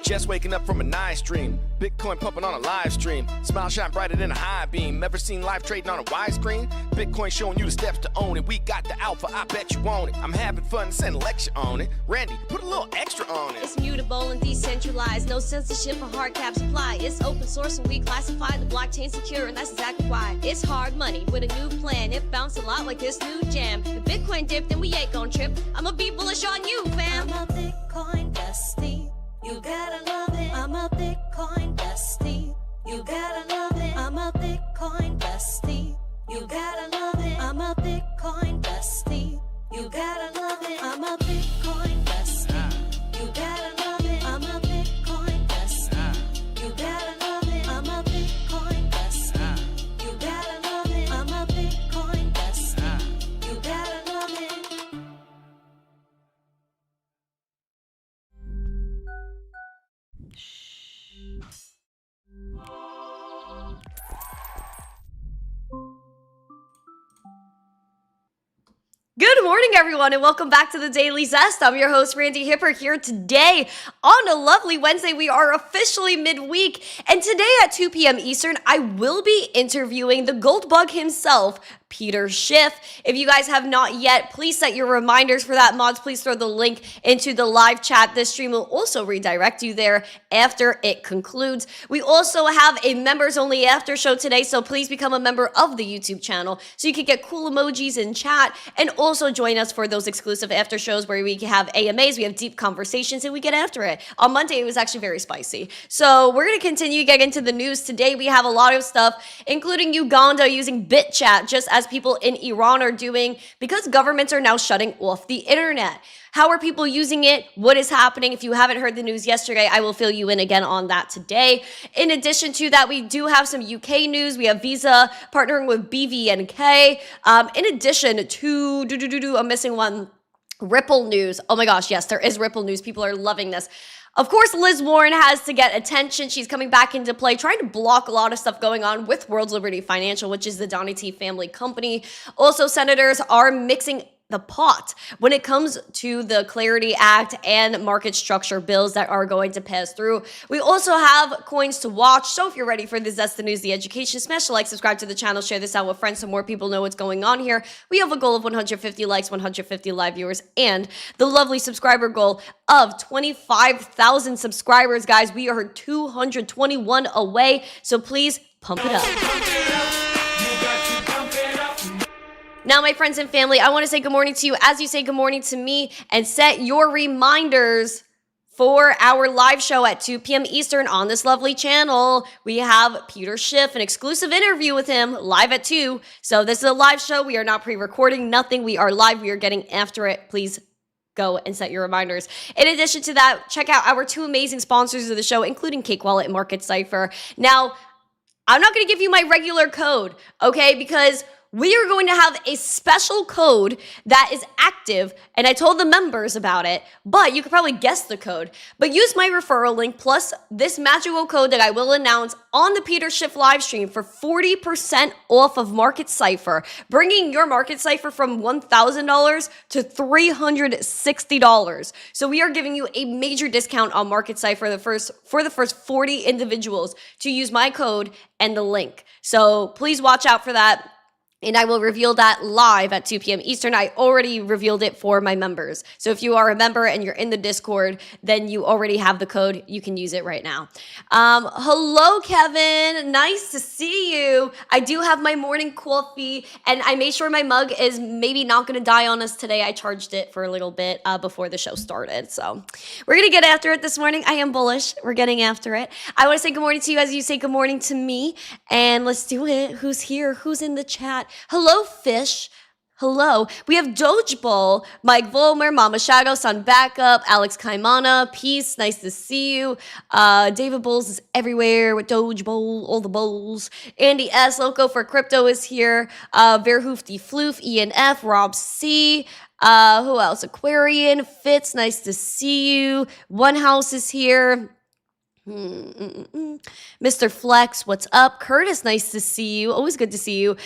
Just waking up from a nice dream. Bitcoin pumping on a live stream. Smile shine brighter than a high beam. Ever seen live trading on a widescreen? Bitcoin showing you the steps to own it. We got the alpha, I bet you want it. I'm having fun, send a lecture on it. Randy, put a little extra on it. It's mutable and decentralized. No censorship or hard cap supply. It's open source and we classify the blockchain secure, and that's exactly why. It's hard money with a new plan. It bounced a lot like this new jam. If Bitcoin dipped, then we ain't gon' trip. I'ma be bullish on you, fam. I'm a Bitcoin bestie. You gotta love it. I'm a Bitcoin bestie. You gotta love it. I'm a Bitcoin bestie. You gotta love it. I'm a Bitcoin bestie. You gotta love it. I'm a Bitcoin bestie. You gotta love it. I'm a Bitcoin bestie. You gotta love it. I'm a Bitcoin bestie. You gotta love it. I'm a Bitcoin bestie. You gotta love it. Good morning, everyone, and welcome back to the Daily Zest. I'm your host, Randi Hipper, here today on a lovely Wednesday. We are officially midweek, and today at 2 p.m. Eastern, I will be interviewing the gold bug himself, Peter Schiff. If you guys have not yet, please set your reminders for that. Mods, please throw the link into the live chat. This stream will also redirect you there after it concludes. We also have a members-only after show today, so please become a member of the YouTube channel so you can get cool emojis in chat, and also join us for those exclusive after shows where we have AMAs, we have deep conversations, and we get after it. On Monday, it was actually very spicy. So we're going to continue getting into the news. Today, we have a lot of stuff, including Uganda using BitChat, just as people in Iran are doing, because governments are now shutting off the internet. How are people using it? What is happening? If you haven't heard the news yesterday, I will fill you in again on that today. In addition to that, we do have some UK news. We have Visa partnering with BVNK. In addition to, I'm missing one, Ripple news. Oh my gosh, yes, there is Ripple news. People are loving this. Of course, Liz Warren has to get attention. She's coming back into play, trying to block a lot of stuff going on with World Liberty Financial, which is the Donny T family company. Also, senators are mixing the pot when it comes to the Clarity Act and market structure bills that are going to pass through. We also have coins to watch. So if you're ready for the Zest, the news, the education, smash the like, subscribe to the channel, share this out with friends so more people know what's going on here. We have a goal of 150 likes, 150 live viewers, and the lovely subscriber goal of 25,000 subscribers, guys. We are 221 away, so please pump it up. Now, my friends and family, I want to say good morning to you as you say good morning to me, and set your reminders for our live show at 2 p.m. Eastern on this lovely channel. We have Peter Schiff, an exclusive interview with him live at 2. So this is a live show. We are not pre-recording, nothing. We are live. We are getting after it. Please go and set your reminders. In addition to that, check out our two amazing sponsors of the show, including Cake Wallet and Market Cipher. Now, I'm not going to give you my regular code, okay? Because we are going to have a special code that is active, and I told the members about it, but you could probably guess the code. But use my referral link plus this magical code that I will announce on the Peter Schiff live stream for 40% off of Market Cipher, bringing your Market Cipher from $1,000 to $360. So we are giving you a major discount on Market Cipher for the first 40 individuals to use my code and the link. So please watch out for that. And I will reveal that live at 2 p.m. Eastern. I already revealed it for my members. So if you are a member and you're in the Discord, then you already have the code. You can use it right now. Hello, Kevin. Nice to see you. I do have my morning coffee, and I made sure my mug is maybe not going to die on us today. I charged it for a little bit before the show started. So we're going to get after it this morning. I am bullish. We're getting after it. I want to say good morning to you as you say good morning to me. And let's do it. Who's here? Who's in the chat? Hello, Fish. Hello. We have Doge Bowl, Mike Volmer, Mama Shadow, Sun Backup, Alex Kaimana, Peace. Nice to see you. David Bowles is everywhere with Doge Bowl, all the bowls. Andy S. Loco for Crypto is here. Verhoofdy Floof, ENF, Rob C. Who else? Aquarian, Fitz. Nice to see you. One House is here. Mr. Flex, what's up? Curtis, nice to see you. Always good to see you.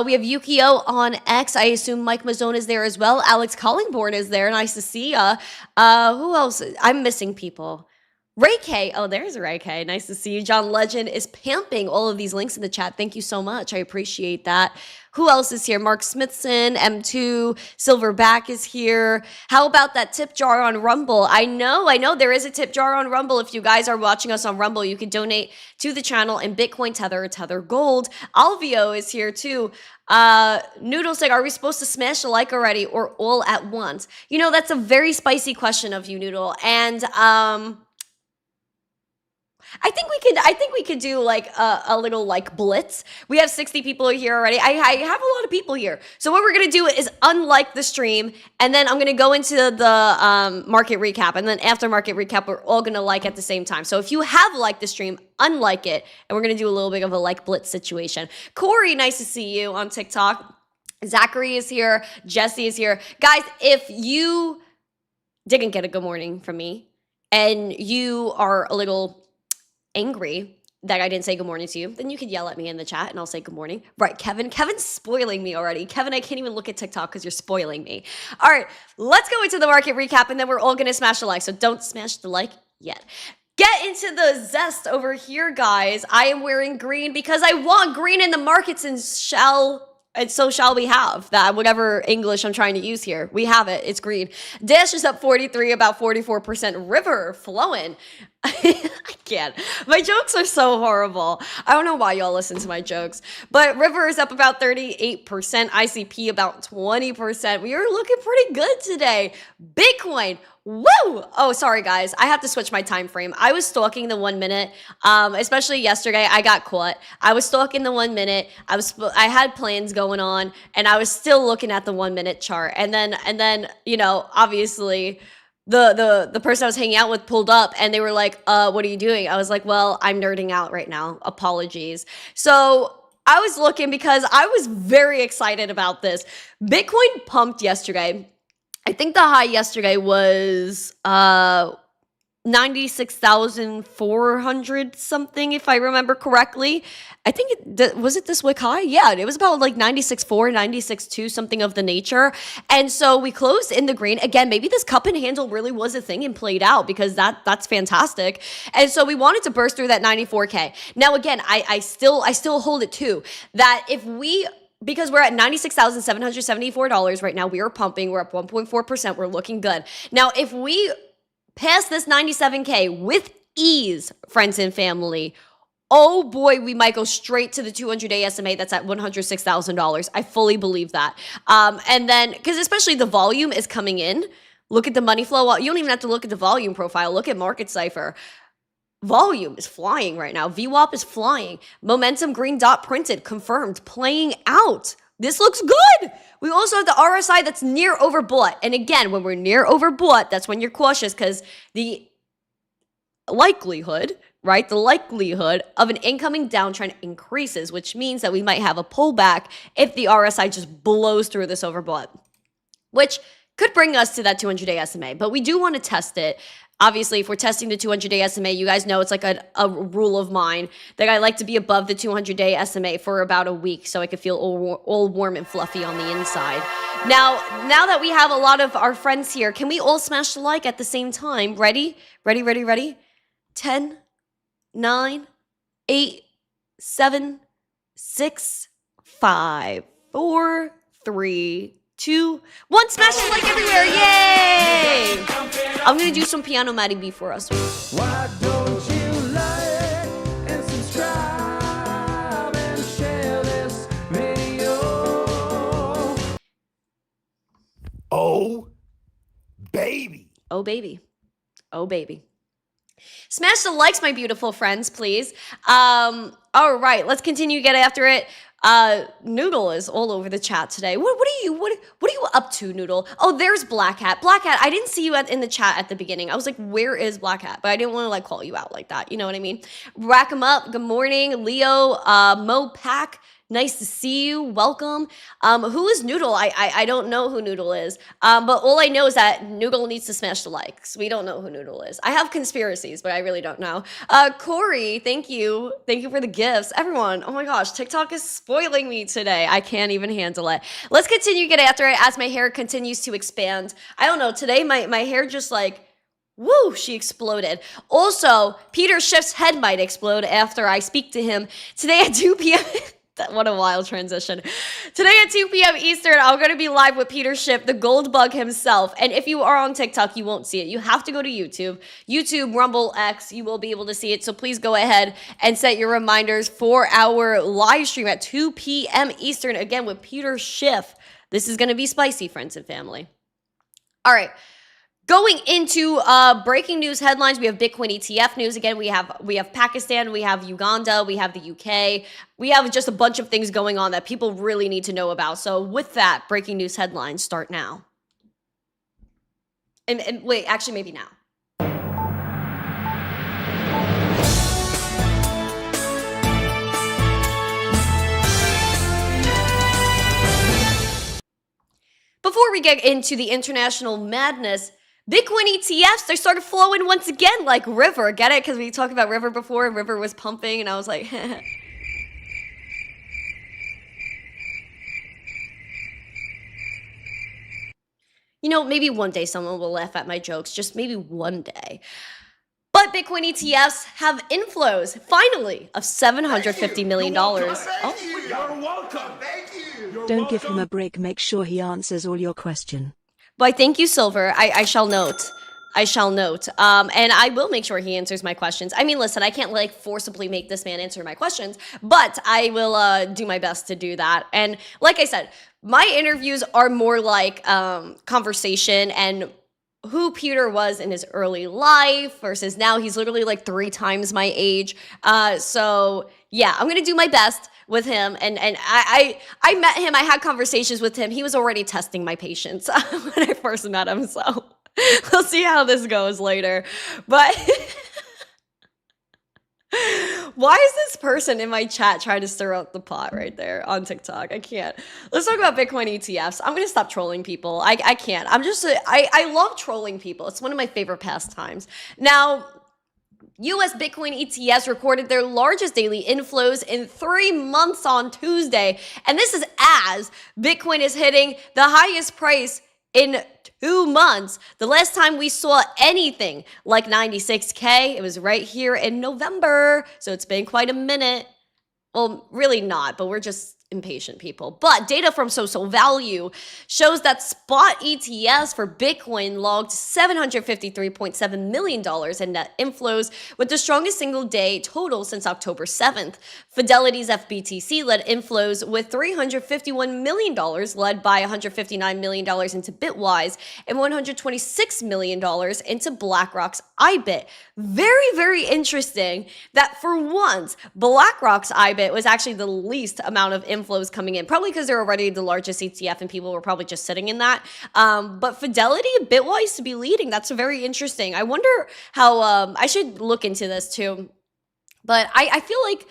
We have Yukio on X. I assume Mike Mazzone is there as well. Alex Collingborn is there. Nice to see ya. Who else? I'm missing people. Ray K. Oh, there's Ray K. Nice to see you. John Legend is pamping all of these links in the chat. Thank you so much. I appreciate that. Who else is here? Mark Smithson, M2, Silverback is here. How about that tip jar on Rumble? I know there is a tip jar on Rumble. If you guys are watching us on Rumble, you can donate to the channel in Bitcoin, Tether, or Tether Gold. Alvio is here too. Noodles like, are we supposed to smash a like already or all at once? You know, that's a very spicy question of you, Noodle. And I think we could do like a little like blitz. We have 60 people here already. I have a lot of people here. So what we're gonna do is unlike the stream, and then I'm gonna go into the market recap, and then after market recap, we're all gonna like at the same time. So if you have liked the stream, unlike it, and we're gonna do a little bit of a like blitz situation. Corey, nice to see you on TikTok. Zachary is here. Jesse is here. Guys, if you didn't get a good morning from me, and you are a little angry that I didn't say good morning to you, then you can yell at me in the chat and I'll say good morning. Right, Kevin? Kevin's spoiling me already. Kevin, I can't even look at TikTok because you're spoiling me. All right, let's go into the market recap and then we're all going to smash the like. So don't smash the like yet. Get into the zest over here, guys. I am wearing green because I want green in the markets, and so shall we have that, whatever English I'm trying to use here. We have it. It's green. Dash is up 43, about 44%. River flowing. I can't. My jokes are so horrible. I don't know why y'all listen to my jokes. But River is up about 38%. ICP about 20%. We are looking pretty good today. Bitcoin. Woo! Oh, sorry, guys. I have to switch my time frame. I was stalking the 1 minute, especially yesterday. I got caught. I was stalking the 1 minute. I had plans going on, and I was still looking at the 1 minute chart. And then, you know, obviously, the person I was hanging out with pulled up, and they were like, "What are you doing?" I was like, "Well, I'm nerding out right now. Apologies." So I was looking because I was very excited about this. Bitcoin pumped yesterday. I think the high yesterday was 96,400 something, if I remember correctly. I think was it this wick high? Yeah, it was about like 96.4, 96.2, something of the nature. And so we closed in the green. Again, maybe this cup and handle really was a thing and played out, because that's fantastic. And so we wanted to burst through that 94K. Now, again, I still hold it too, that if we, because we're at $96,774 right now, we are pumping, we're up 1.4%, we're looking good. Now, if we pass this 97K with ease, friends and family, oh boy, we might go straight to the 200-day SMA that's at $106,000. I fully believe that. And then, because especially the volume is coming in. Look at the money flow. Well, you don't even have to look at the volume profile. Look at Market Cipher. Volume is flying right now. VWAP is flying. Momentum green dot printed, confirmed, playing out. This looks good. We also have the RSI that's near overbought. And again, when we're near overbought, that's when you're cautious, because the likelihood, right? The likelihood of an incoming downtrend increases, which means that we might have a pullback if the RSI just blows through this overbought, which could bring us to that 200-day SMA. But we do want to test it. Obviously, if we're testing the 200-day SMA, you guys know it's like a rule of mine that I like to be above the 200-day SMA for about a week so I could feel all warm and fluffy on the inside. Now that we have a lot of our friends here, can we all smash the like at the same time? Ready? Ready? 10, 9, 8, 7, 6, 5, 4, 3, 2, 1. Smash the like everywhere. Yay! I'm going to do some piano Matty B for us. Why don't you like and subscribe and share this video? Oh, baby. Oh, baby. Oh, baby. Smash the likes, my beautiful friends, please. All right, let's continue to get after it. Noodle is all over the chat today. What are you up to, Noodle? Oh, there's Black Hat. Black Hat, I didn't see you in the chat at the beginning. I was like, where is Black Hat? But I didn't want to like call you out like that. You know what I mean? Rack 'em up. Good morning, Leo. Mo Pack. Nice to see you. Welcome. Who is Noodle? I don't know who Noodle is. But all I know is that Noodle needs to smash the likes. We don't know who Noodle is. I have conspiracies, but I really don't know. Corey, thank you. Thank you for the gifts. Everyone, oh my gosh, TikTok is spoiling me today. I can't even handle it. Let's continue to get after it as my hair continues to expand. I don't know, today my hair just like Woo, she exploded. Also, Peter Schiff's head might explode after I speak to him today at 2 p.m. What a wild transition. Today at 2 p.m. Eastern, I'm going to be live with Peter Schiff, the gold bug himself. And if you are on TikTok, you won't see it. You have to go to YouTube. YouTube, Rumble, X, you will be able to see it. So please go ahead and set your reminders for our live stream at 2 p.m. Eastern, again with Peter Schiff. This is going to be spicy, friends and family. All right. Going into breaking news headlines, we have Bitcoin ETF news. Again, we have Pakistan, we have Uganda, we have the UK. We have just a bunch of things going on that people really need to know about. So with that, breaking news headlines start now. And wait, actually maybe now. Before we get into the international madness, Bitcoin ETFs, they started flowing once again like River. Get it? Because we talked about River before and River was pumping and I was like, you know, maybe one day someone will laugh at my jokes. Just maybe one day. But Bitcoin ETFs have inflows, finally, of $750 million. You're welcome. Thank you. Don't give him a break. Make sure he answers all your question. Why, thank you, Silver. I shall note. I shall note. And I will make sure he answers my questions. I mean, listen, I can't like forcibly make this man answer my questions, but I will do my best to do that. And like I said, my interviews are more like conversation and who Peter was in his early life versus now he's literally like 3 times my age. So yeah, I'm going to do my best with him. And I met him. I had conversations with him. He was already testing my patience when I first met him. So we'll see how this goes later. But why is this person in my chat trying to stir up the pot right there on TikTok? I can't. Let's talk about Bitcoin ETFs. I'm going to stop trolling people. I can't. I love trolling people. It's one of my favorite pastimes. Now, U.S. Bitcoin ETFs recorded their largest daily inflows in 3 months on Tuesday. And this is as Bitcoin is hitting the highest price in 2 months. The last time we saw anything like 96K, it was right here in November. So it's been quite a minute. Well, really not, but we're just impatient people. But data from Social Value shows that spot ETFs for Bitcoin logged $753.7 million in net inflows, with the strongest single day total since October 7th. Fidelity's FBTC led inflows with $351 million, led by $159 million into Bitwise and $126 million into BlackRock's IBIT. Very, very interesting that for once, BlackRock's IBIT was actually the least amount of inflows coming in, probably because they're already the largest ETF and people were probably just sitting in that. But Fidelity and Bitwise to be leading, that's very interesting. I wonder how, I should look into this too. But I feel like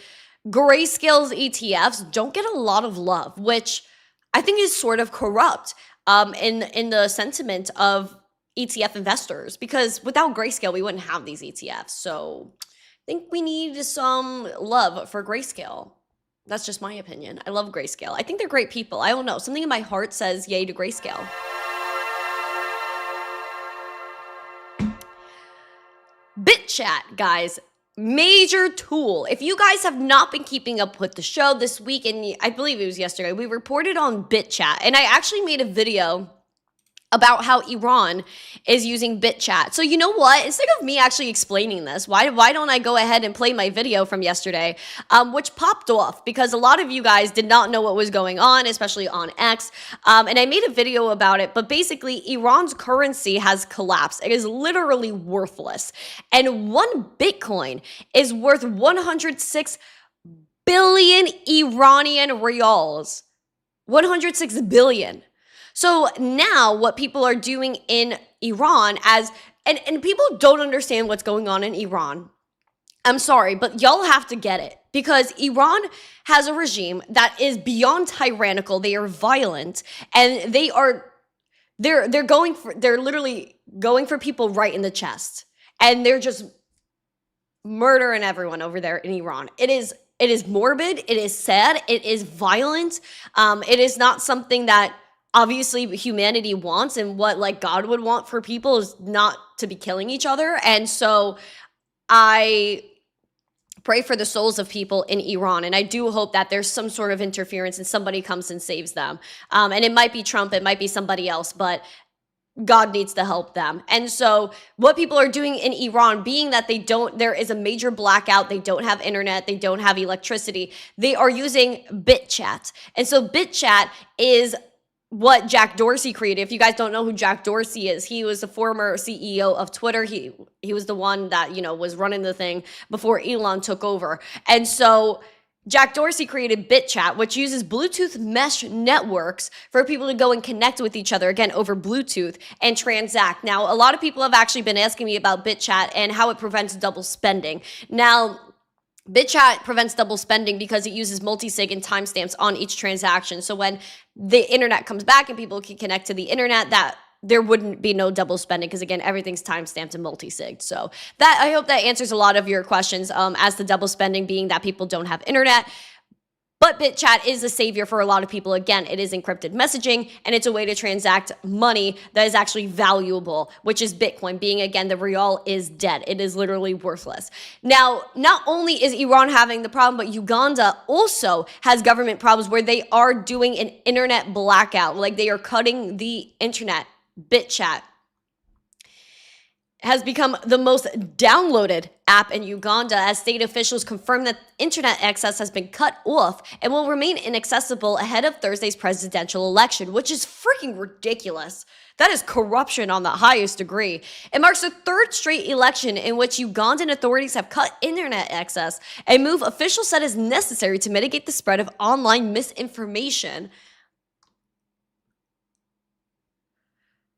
Grayscale's ETFs don't get a lot of love, which I think is sort of corrupt in the sentiment of ETF investors, because without Grayscale, we wouldn't have these ETFs. So I think we need some love for Grayscale. That's just my opinion. I love Grayscale. I think they're great people. I don't know. Something in my heart says yay to Grayscale. BitChat, guys. Major tool. If you guys have not been keeping up with the show this week, and I believe it was yesterday, we reported on BitChat. And I actually made a video about how Iran is using BitChat. So you know what? Instead of me actually explaining this, why don't I go ahead and play my video from yesterday, which popped off because a lot of you guys did not know what was going on, especially on X. And I made a video about it, but basically Iran's currency has collapsed. It is literally worthless. And 1 Bitcoin is worth 106 billion Iranian riyals. 106 billion. So now what people are doing in Iran and people don't understand what's going on in Iran. I'm sorry, but y'all have to get it because Iran has a regime that is beyond tyrannical. They are violent and they're literally going for people right in the chest. And they're just murdering everyone over there in Iran. It is morbid, it is sad, it is violent. It is not something that obviously humanity wants and what like God would want for people is not to be killing each other. And so I pray for the souls of people in Iran. And I do hope that there's some sort of interference and somebody comes and saves them. And it might be Trump, it might be somebody else, but God needs to help them. And so what people are doing in Iran, being that there is a major blackout, they don't have internet, they don't have electricity, they are using BitChat. And so BitChat is what Jack Dorsey created. If you guys don't know who Jack Dorsey is, he was the former CEO of Twitter. He was the one that, was running the thing before Elon took over. And so Jack Dorsey created BitChat, which uses Bluetooth mesh networks for people to go and connect with each other, again, over Bluetooth and transact. Now, a lot of people have actually been asking me about BitChat and how it prevents double spending. Now, BitChat prevents double spending because it uses multi-sig and timestamps on each transaction. So when the internet comes back and people can connect to the internet, that there wouldn't be no double spending because, again, everything's timestamped and multi-sigged. So that, I hope that answers a lot of your questions as to double spending being that people don't have internet. But BitChat is a savior for a lot of people. Again, it is encrypted messaging, and it's a way to transact money that is actually valuable, which is Bitcoin, being, again, the real is dead. It is literally worthless. Now, not only is Iran having the problem, but Uganda also has government problems where they are doing an internet blackout, like they are cutting the internet. BitChat has become the most downloaded app in Uganda as state officials confirm that internet access has been cut off and will remain inaccessible ahead of Thursday's presidential election, which is freaking ridiculous. That is corruption on the highest degree. It marks the third straight election in which Ugandan authorities have cut internet access, a move officials said is necessary to mitigate the spread of online misinformation.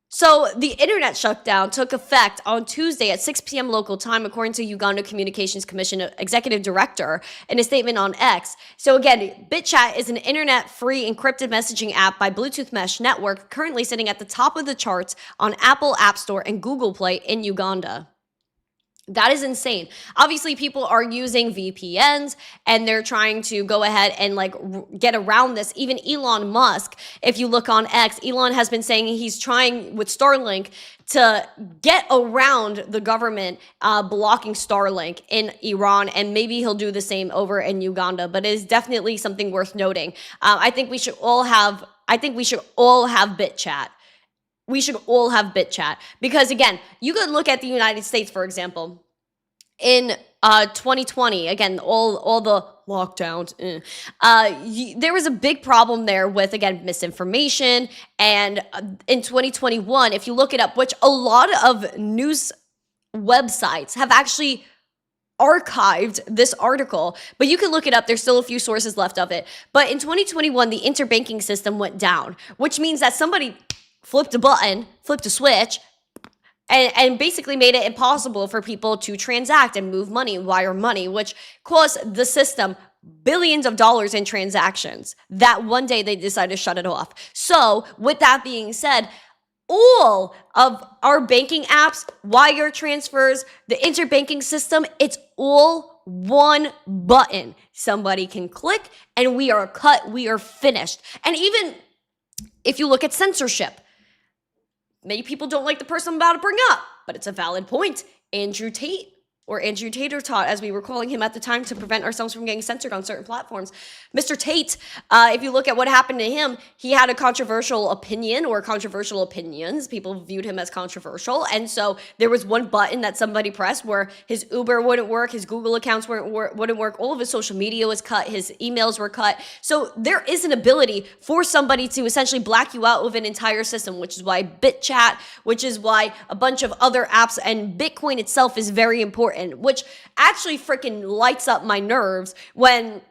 So the internet shutdown took effect on Tuesday at 6 p.m. local time, according to Uganda Communications Commission Executive Director in a statement on X. So again, BitChat is an internet-free encrypted messaging app by Bluetooth Mesh Network, currently sitting at the top of the charts on Apple App Store and Google Play in Uganda. That is insane. Obviously, people are using VPNs and they're trying to go ahead and get around this. Even Elon Musk, if you look on X, Elon has been saying he's trying with Starlink to get around the government blocking Starlink in Iran, and maybe he'll do the same over in Uganda. But it is definitely something worth noting. I think we should all have BitChat. We should all have BitChat because, again, you could look at the United States, for example, in 2020, again, all the lockdowns, there was a big problem there with, again, misinformation. And in 2021, if you look it up, which a lot of news websites have actually archived this article, but you can look it up. There's still a few sources left of it. But in 2021, the interbanking system went down, which means that somebody flipped a switch, and basically made it impossible for people to transact and move money, wire money, which cost the system billions of dollars in transactions. That one day they decided to shut it off. So with that being said, all of our banking apps, wire transfers, the interbanking system, it's all one button. Somebody can click and we are cut, we are finished. And even if you look at censorship, many people don't like the person I'm about to bring up, but it's a valid point. Andrew Tate, or Andrew Tater Tot, as we were calling him at the time to prevent ourselves from getting censored on certain platforms. Mr. Tate, if you look at what happened to him, he had a controversial opinion or controversial opinions. People viewed him as controversial. And so there was one button that somebody pressed where his Uber wouldn't work, his Google accounts wouldn't work, all of his social media was cut, his emails were cut. So there is an ability for somebody to essentially black you out of an entire system, which is why BitChat, which is why a bunch of other apps and Bitcoin itself is very important. Which actually freaking lights up my nerves when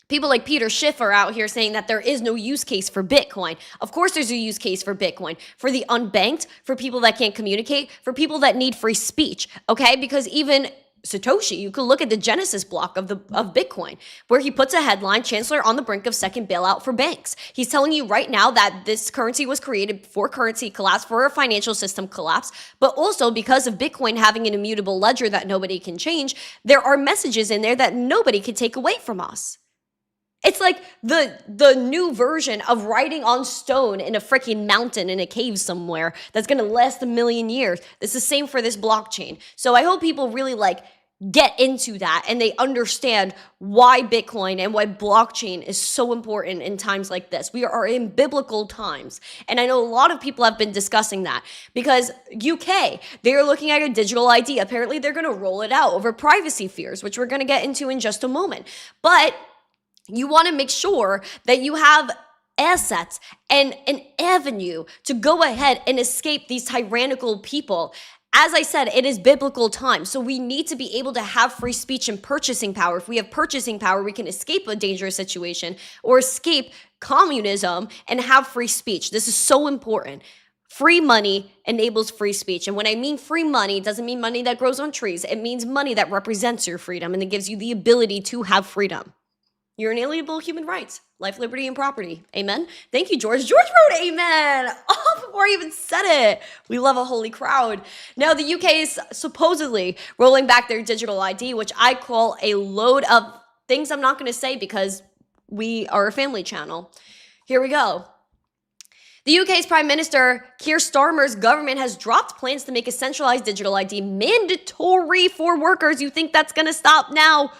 people like Peter Schiff are out here saying that there is no use case for Bitcoin. Of course there's a use case for Bitcoin. For the unbanked, for people that can't communicate, for people that need free speech, okay? Because even Satoshi, you could look at the Genesis block of Bitcoin, where he puts a headline, Chancellor on the brink of second bailout for banks. He's telling you right now that this currency was created for currency collapse, for a financial system collapse, but also because of Bitcoin having an immutable ledger that nobody can change, there are messages in there that nobody can take away from us. It's like the new version of writing on stone in a freaking mountain in a cave somewhere that's going to last 1,000,000 years. It's the same for this blockchain. So I hope people really like get into that and they understand why Bitcoin and why blockchain is so important in times like this. We are in biblical times. And I know a lot of people have been discussing that because UK, they're looking at a digital ID. Apparently they're going to roll it out over privacy fears, which we're going to get into in just a moment. But you want to make sure that you have assets and an avenue to go ahead and escape these tyrannical people. As I said, it is biblical time. So we need to be able to have free speech and purchasing power. If we have purchasing power, we can escape a dangerous situation or escape communism and have free speech. This is so important. Free money enables free speech. And when I mean free money, it doesn't mean money that grows on trees. It means money that represents your freedom and it gives you the ability to have freedom. Your inalienable human rights, life, liberty, and property. Amen. Thank you, George. George wrote amen. Oh, before I even said it. We love a holy crowd. Now, the UK is supposedly rolling back their digital ID, which I call a load of things I'm not going to say because we are a family channel. Here we go. The UK's Prime Minister Keir Starmer's government has dropped plans to make a centralized digital ID mandatory for workers. You think that's going to stop now?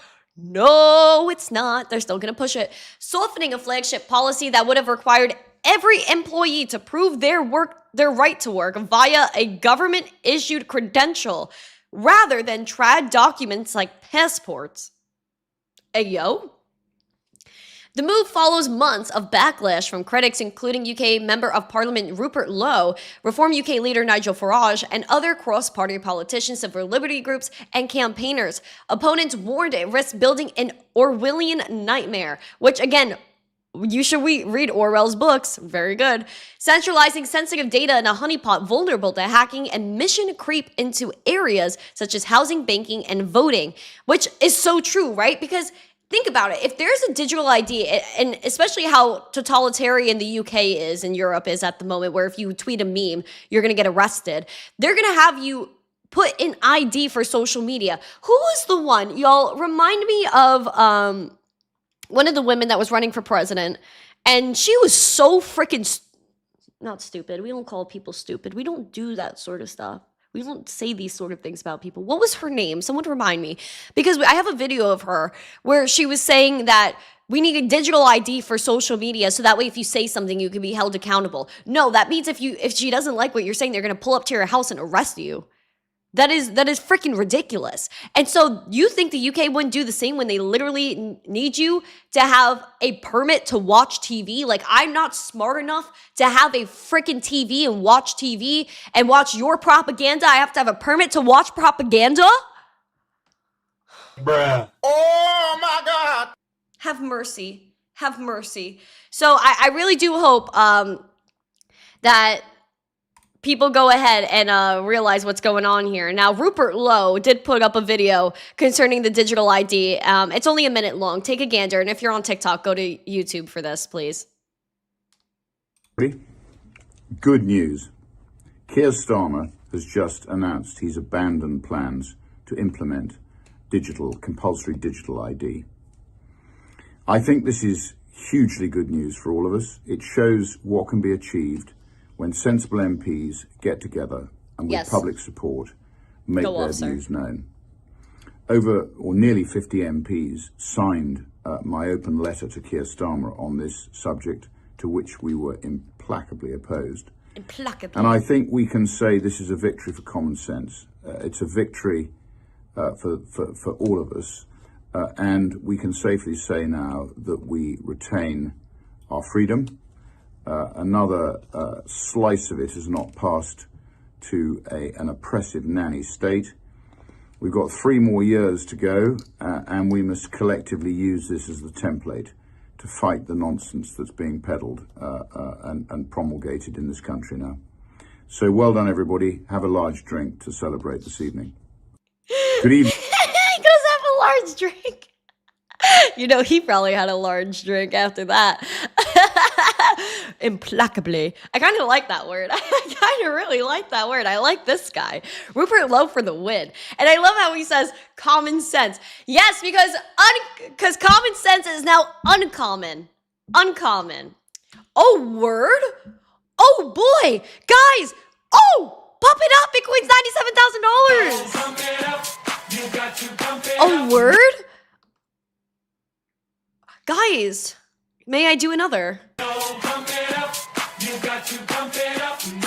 No, it's not. They're still going to push it. Softening a flagship policy that would have required every employee to prove their right to work via a government-issued credential rather than trad documents like passports. Ayo. The move follows months of backlash from critics, including UK Member of Parliament Rupert Lowe, Reform UK leader Nigel Farage, and other cross-party politicians, civil liberty groups, and campaigners. Opponents warned it risks building an Orwellian nightmare, which, again, you should read Orwell's books. Very good. Centralizing sensitive data in a honeypot vulnerable to hacking and mission creep into areas such as housing, banking, and voting, which is so true, right? Because think about it. If there's a digital ID, and especially how totalitarian the UK is and Europe is at the moment, where if you tweet a meme, you're going to get arrested. They're going to have you put an ID for social media. Who was the one? Y'all remind me of one of the women that was running for president. And she was so freaking, not stupid. We don't call people stupid. We don't do that sort of stuff. We don't say these sort of things about people. What was her name? Someone remind me. Because I have a video of her where she was saying that we need a digital ID for social media so that way if you say something, you can be held accountable. No, that means if she doesn't like what you're saying, they're going to pull up to your house and arrest you. That is freaking ridiculous. And so you think the UK wouldn't do the same when they literally need you to have a permit to watch TV? Like, I'm not smart enough to have a freaking TV and watch your propaganda. I have to have a permit to watch propaganda? Bruh. Oh my God. Have mercy. Have mercy. So I really do hope that people go ahead and realize what's going on here. Now, Rupert Lowe did put up a video concerning the digital ID. It's only a minute long. Take a gander. And if you're on TikTok, go to YouTube for this, please. Good news. Keir Starmer has just announced he's abandoned plans to implement compulsory digital ID. I think this is hugely good news for all of us. It shows what can be achieved when sensible MPs get together and with public support make their views known. Nearly 50 MPs signed my open letter to Keir Starmer on this subject, to which we were implacably opposed. And I think we can say this is a victory for common sense. It's a victory for all of us. And we can safely say now that we retain our freedom. Another slice of it has not passed to an oppressive nanny state. We've got 3 more years to go, and we must collectively use this as the template to fight the nonsense that's being peddled and promulgated in this country now. So well done, everybody. Have a large drink to celebrate this evening. Good evening. He goes have a large drink. You know, he probably had a large drink after that. implacably. I kind of like that word. I kind of really like that word. I like this guy. Rupert Lowe for the win. And I love how he says common sense. Yes, because common sense is now uncommon. Uncommon. Oh, word? Oh, boy. Guys. Oh, pump it up. Bitcoin's $97,000. Oh, word? Guys, may I do another?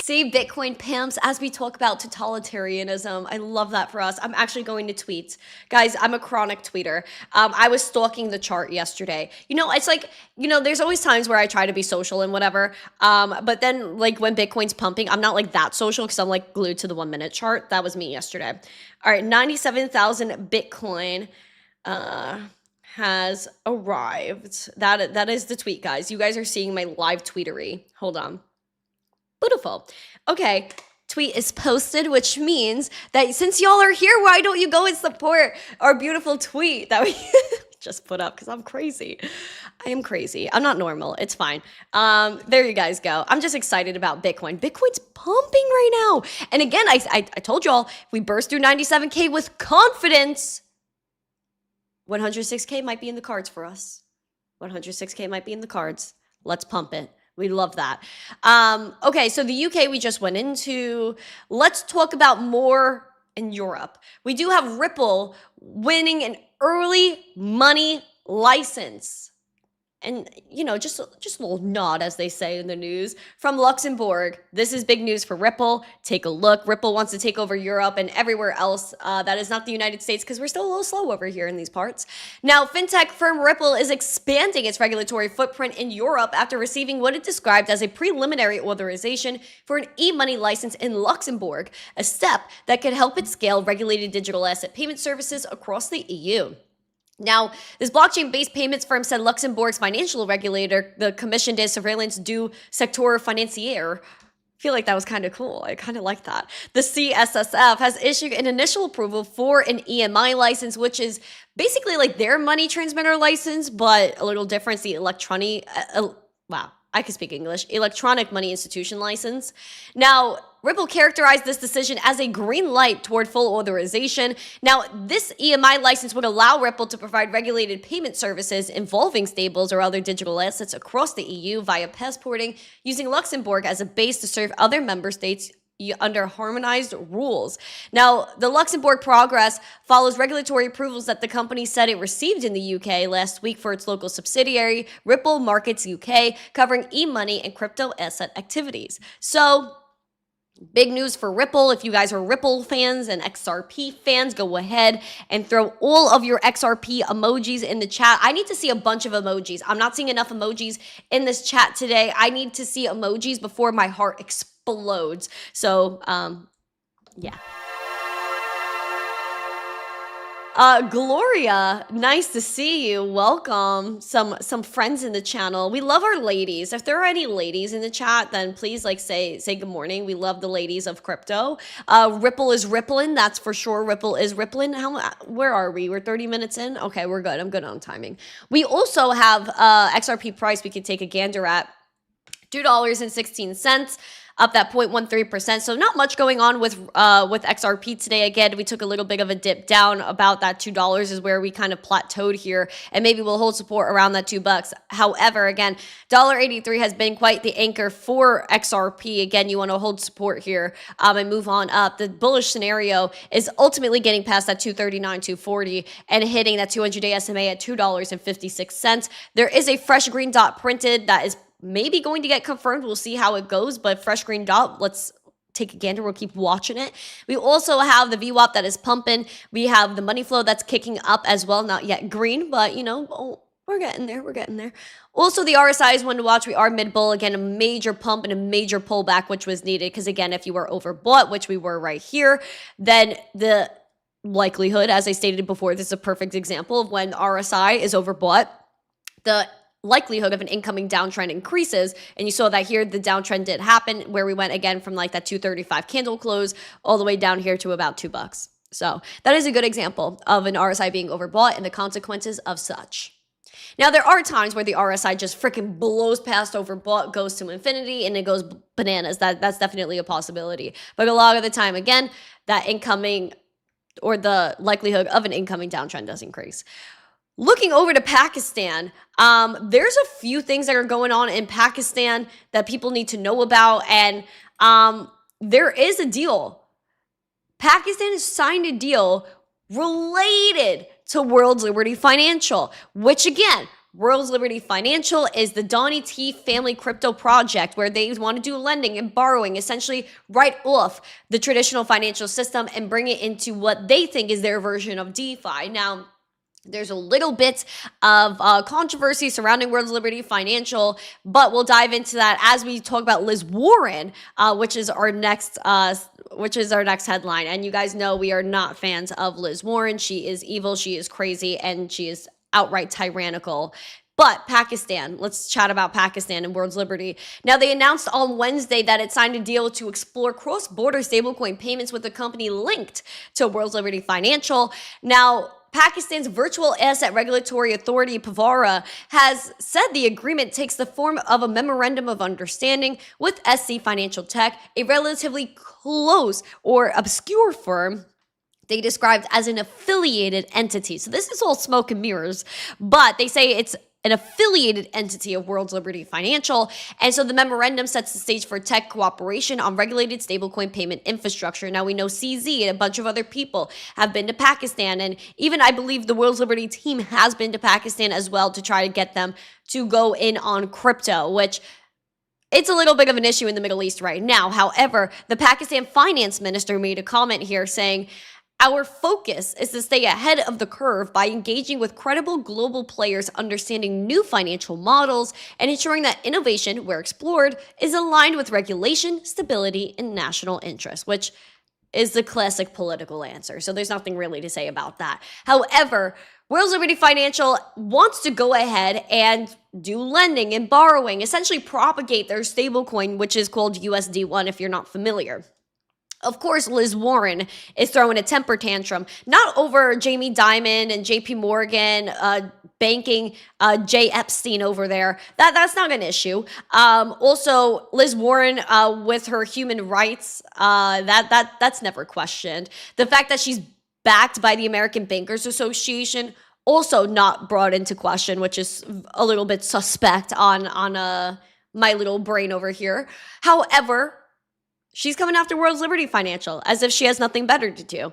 See, Bitcoin pimps, as we talk about totalitarianism. I love that for us. I'm actually going to tweet. Guys, I'm a chronic tweeter. I was stalking the chart yesterday. It's like, there's always times where I try to be social and whatever. But then, like, when Bitcoin's pumping, I'm not, like, that social because I'm, like, glued to the 1 minute chart. That was me yesterday. All right, 97,000 Bitcoin has arrived. That is the tweet, guys. You guys are seeing my live tweetery. Hold on. Beautiful. Okay, tweet is posted, which means that since y'all are here, why don't you go and support our beautiful tweet that we just put up? Because I'm crazy. I am crazy. I'm not normal. It's fine. There you guys go. I'm just excited about Bitcoin. Bitcoin's pumping right now. And again, I told y'all, if we burst through 97K with confidence, 106K might be in the cards for us. 106K might be in the cards. Let's pump it. We love that. Okay, so the UK we just went into. Let's talk about more in Europe. We do have Ripple winning an early money license. And, just a little nod, as they say in the news, from Luxembourg. This is big news for Ripple. Take a look. Ripple wants to take over Europe and everywhere else that is not the United States because we're still a little slow over here in these parts. Now, fintech firm Ripple is expanding its regulatory footprint in Europe after receiving what it described as a preliminary authorization for an e-money license in Luxembourg, a step that could help it scale regulated digital asset payment services across the EU. Now, this blockchain-based payments firm said Luxembourg's financial regulator, the Commission de Surveillance du Secteur Financier, I feel like that was kind of cool. I kind of like that. The CSSF has issued an initial approval for an EMI license, which is basically like their money transmitter license, but a little different. It's the electronic money institution license. Now, Ripple characterized this decision as a green light toward full authorization. Now, this EMI license would allow Ripple to provide regulated payment services involving stables or other digital assets across the EU via passporting, using Luxembourg as a base to serve other member states under harmonized rules. Now, the Luxembourg progress follows regulatory approvals that the company said it received in the UK last week for its local subsidiary, Ripple Markets UK, covering e-money and crypto asset activities. So, big news for Ripple. If you guys are Ripple fans and XRP fans, go ahead and throw all of your XRP emojis in the chat. I need to see a bunch of emojis. I'm not seeing enough emojis in this chat today. I need to see emojis before my heart explodes. So, yeah. Gloria, nice to see you. Welcome. Some friends in the channel. We love our ladies. If there are any ladies in the chat, then please say good morning. We love the ladies of crypto. Ripple is rippling, that's for sure. Ripple is rippling. Where are we? We're 30 minutes in. Okay, we're good. I'm good on timing. We also have XRP price we could take a gander at. $2.16. Up that 0.13%. So not much going on with XRP today. Again, we took a little bit of a dip down. About that $2 is where we kind of plateaued here, and maybe we'll hold support around that $2. However, again, $1.83 has been quite the anchor for XRP. Again, you want to hold support here and move on up. The bullish scenario is ultimately getting past that 239, 240 and hitting that 200-day SMA at $2.56. There is a fresh green dot printed that is maybe going to get confirmed. We'll see how it goes, but fresh green dot, let's take a gander. We'll keep watching it. We also have the VWAP that is pumping. We have the money flow that's kicking up as well. Not yet green, but we're getting there. We're getting there. Also, the RSI is one to watch. We are mid-bull. Again, a major pump and a major pullback, which was needed. Because again, if you were overbought, which we were right here, then the likelihood, as I stated before, this is a perfect example of when RSI is overbought, the likelihood of an incoming downtrend increases. And you saw that here, the downtrend did happen, where we went again from like that 235 candle close all the way down here to about $2. So that is a good example of an RSI being overbought and the consequences of such. Now, there are times where the RSI just freaking blows past overbought, goes to infinity, and it goes bananas. That's definitely a possibility. But a lot of the time, again, that incoming or the likelihood of an incoming downtrend does increase. Looking over to Pakistan, there's a few things that are going on in Pakistan that people need to know about, and there is a deal. Pakistan has signed a deal related to World's Liberty Financial, which again, World's Liberty Financial is the Donnie T family crypto project where they want to do lending and borrowing, essentially write off the traditional financial system and bring it into what they think is their version of DeFi. Now, there's a little bit of controversy surrounding World's Liberty Financial, but we'll dive into that as we talk about Liz Warren, which is our next headline. And you guys know we are not fans of Liz Warren. She is evil, she is crazy, and she is outright tyrannical. But Pakistan, let's chat about Pakistan and World's Liberty. Now, they announced on Wednesday that it signed a deal to explore cross-border stablecoin payments with a company linked to World's Liberty Financial. Now, Pakistan's Virtual Asset Regulatory Authority, PAVARA, has said the agreement takes the form of a memorandum of understanding with SC Financial Tech, a relatively close or obscure firm they described as an affiliated entity. So this is all smoke and mirrors, but they say it's an affiliated entity of World's Liberty Financial. And so the memorandum sets the stage for tech cooperation on regulated stablecoin payment infrastructure. Now, we know CZ and a bunch of other people have been to Pakistan. And even I believe the World's Liberty team has been to Pakistan as well to try to get them to go in on crypto, which it's a little bit of an issue in the Middle East right now. However, the Pakistan finance minister made a comment here saying, "Our focus is to stay ahead of the curve by engaging with credible global players, understanding new financial models, and ensuring that innovation, where explored, is aligned with regulation, stability, and national interest," which is the classic political answer. So there's nothing really to say about that. However, World's Liberty Financial wants to go ahead and do lending and borrowing, essentially propagate their stablecoin, which is called USD1 if you're not familiar. Of course, Liz Warren is throwing a temper tantrum, not over Jamie Dimon and JP Morgan banking Jay Epstein over there. That's not an issue. Also, Liz Warren with her human rights, that's never questioned. The fact that she's backed by the American Bankers Association, also not brought into question, which is a little bit suspect on my little brain over here. However, she's coming after World's Liberty Financial as if she has nothing better to do.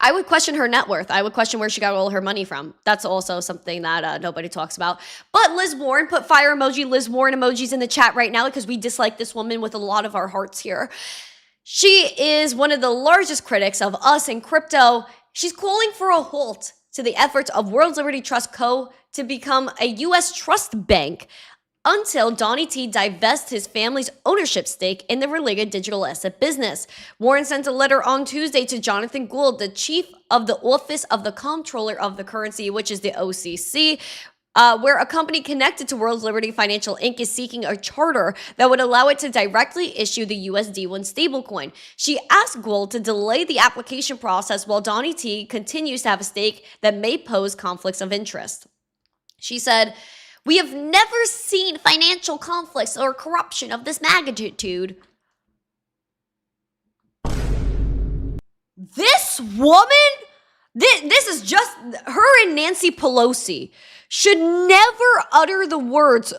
I would question her net worth. I would question where she got all her money from. That's also something that nobody talks about. But Liz Warren, put fire emoji, Liz Warren emojis in the chat right now because we dislike this woman with a lot of our hearts here. She is one of the largest critics of us in crypto. She's calling for a halt to the efforts of World's Liberty Trust Co. to become a U.S. trust bank until Donnie T divests his family's ownership stake in the related digital asset business. Warren sent a letter on Tuesday to Jonathan Gould, the chief of the Office of the Comptroller of the Currency, which is the OCC, where a company connected to World's Liberty Financial Inc. is seeking a charter that would allow it to directly issue the USD1 stablecoin. She asked Gould to delay the application process while Donnie T continues to have a stake that may pose conflicts of interest. She said, "We have never seen financial conflicts or corruption of this magnitude." This woman, this is just, her and Nancy Pelosi should never utter the words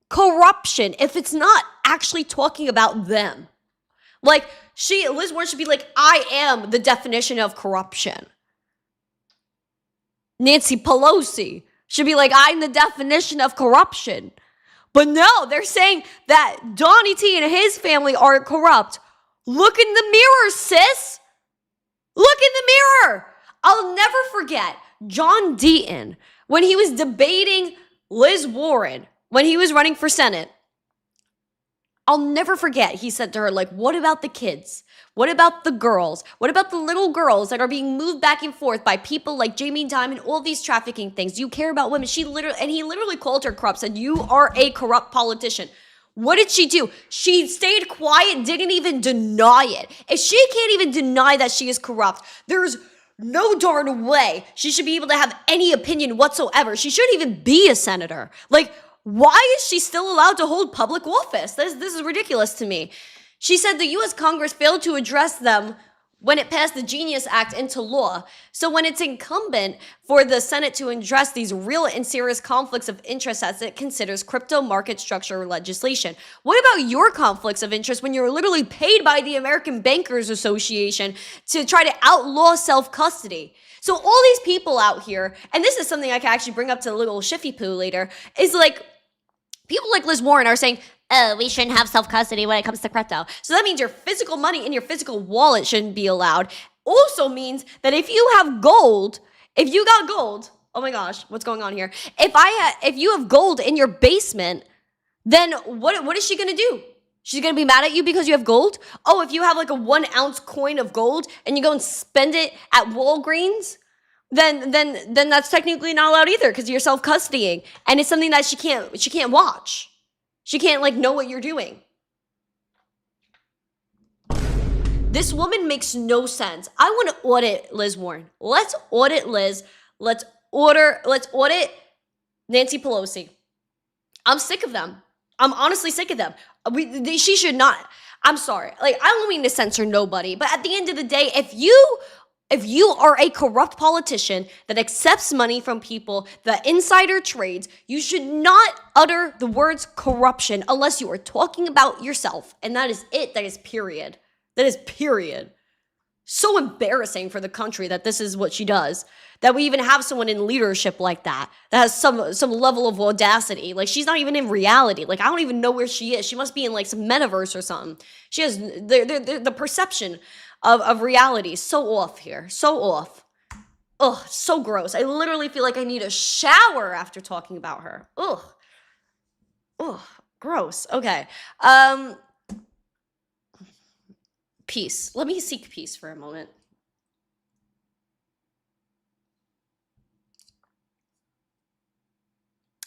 corruption if it's not actually talking about them. Like, Liz Warren should be like, "I am the definition of corruption." Nancy Pelosi should be like, "I'm the definition of corruption." But no, they're saying that Donnie T and his family are corrupt. Look in the mirror, sis. Look in the mirror. I'll never forget John Deaton when he was debating Liz Warren when he was running for Senate. I'll never forget, he said to her, like, "What about the kids? What about the girls? What about the little girls that are being moved back and forth by people like Jamie Dimon, all these trafficking things? Do you care about women?" He literally called her corrupt, said, "You are a corrupt politician." What did she do? She stayed quiet, didn't even deny it. If she can't even deny that she is corrupt, there's no darn way she should be able to have any opinion whatsoever. She shouldn't even be a senator. Like, why is she still allowed to hold public office? This is ridiculous to me. She said the U.S. Congress failed to address them when it passed the Genius Act into law. So when it's incumbent for the Senate to address these real and serious conflicts of interest as it considers crypto market structure legislation. What about your conflicts of interest when you're literally paid by the American Bankers Association to try to outlaw self-custody? So all these people out here, and this is something I can actually bring up to the little Shiffy Poo later, is like, people like Liz Warren are saying, oh, we shouldn't have self-custody when it comes to crypto. So that means your physical money in your physical wallet shouldn't be allowed. Also means that if you have gold, if you got gold, oh my gosh, what's going on here? If you have gold in your basement, then what is she gonna do? She's gonna be mad at you because you have gold? Oh, if you have like a 1 ounce coin of gold and you go and spend it at Walgreens, then that's technically not allowed either because you're self-custodying. And it's something that she can't watch. She can't like know what you're doing. This woman makes no sense. I want to audit Liz Warren. Let's audit Liz. Let's audit Nancy Pelosi. I'm sick of them. I'm honestly sick of them. She should not. I'm sorry. Like, I don't mean to censor nobody, but at the end of the day, if you are a corrupt politician that accepts money from people, that insider trades, you should not utter the words corruption unless you are talking about yourself. And that is it. That is period. That is period. So embarrassing for the country that this is what she does. That we even have someone in leadership like that has some level of audacity. Like, she's not even in reality. Like, I don't even know where she is. She must be in like some metaverse or something. She has the perception of reality so off here. So off. Ugh, so gross. I literally feel like I need a shower after talking about her. Ugh. Ugh, gross. Okay. Peace. Let me seek peace for a moment.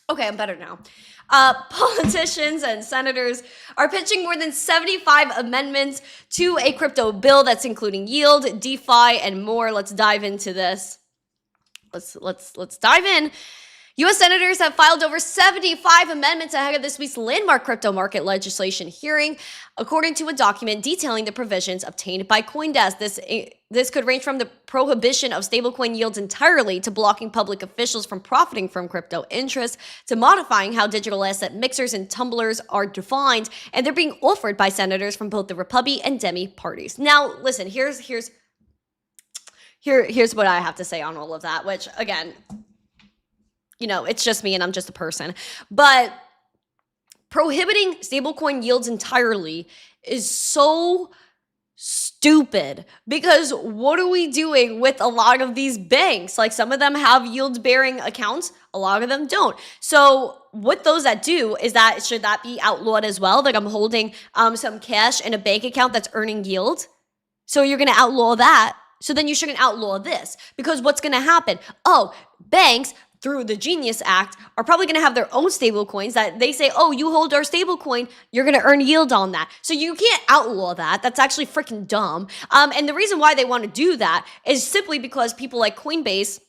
Okay, I'm better now. Politicians and senators are pitching more than 75 amendments to a crypto bill that's including yield, DeFi, and more. Let's dive into this. Let's dive in. U.S. senators have filed over 75 amendments ahead of this week's landmark crypto market legislation hearing, according to a document detailing the provisions obtained by CoinDesk. This could range from the prohibition of stablecoin yields entirely to blocking public officials from profiting from crypto interest to modifying how digital asset mixers and tumblers are defined, and they're being offered by senators from both the Republican and Demi parties. Now, listen, here's what I have to say on all of that, which, again, you know, it's just me and I'm just a person. But prohibiting stablecoin yields entirely is so stupid because what are we doing with a lot of these banks? Like, some of them have yield-bearing accounts, a lot of them don't. So what those that do is that, should that be outlawed as well? Like, I'm holding some cash in a bank account that's earning yield. So you're going to outlaw that. So then you shouldn't outlaw this, because what's going to happen? Oh, banks, through the Genius Act, are probably going to have their own stable coins that they say, oh, you hold our stable coin, you're going to earn yield on that. So you can't outlaw that. That's actually freaking dumb. And the reason why they want to do that is simply because people like Coinbase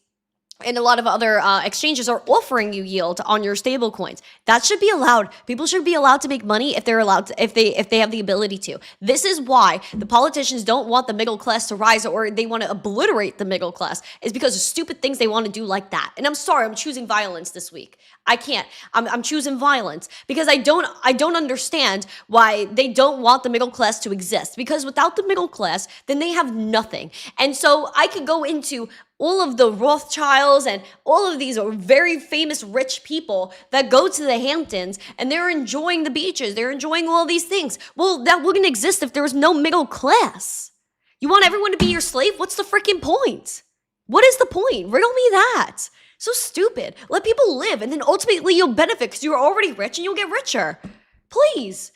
and a lot of other exchanges are offering you yield on your stable coins. That should be allowed. People should be allowed to make money if they're allowed to, if they have the ability to. This is why the politicians don't want the middle class to rise, or they want to obliterate the middle class, is because of stupid things they want to do like that. And I'm sorry, I'm choosing violence this week. I can't. I'm choosing violence because I don't understand why they don't want the middle class to exist, because without the middle class, then they have nothing. And so I could go into all of the Rothschilds and all of these very famous rich people that go to the Hamptons and they're enjoying the beaches. They're enjoying all these things. Well, that wouldn't exist if there was no middle class. You want everyone to be your slave? What's the freaking point? What is the point? Riddle me that. So stupid. Let people live, and then ultimately you'll benefit because you're already rich and you'll get richer. Please.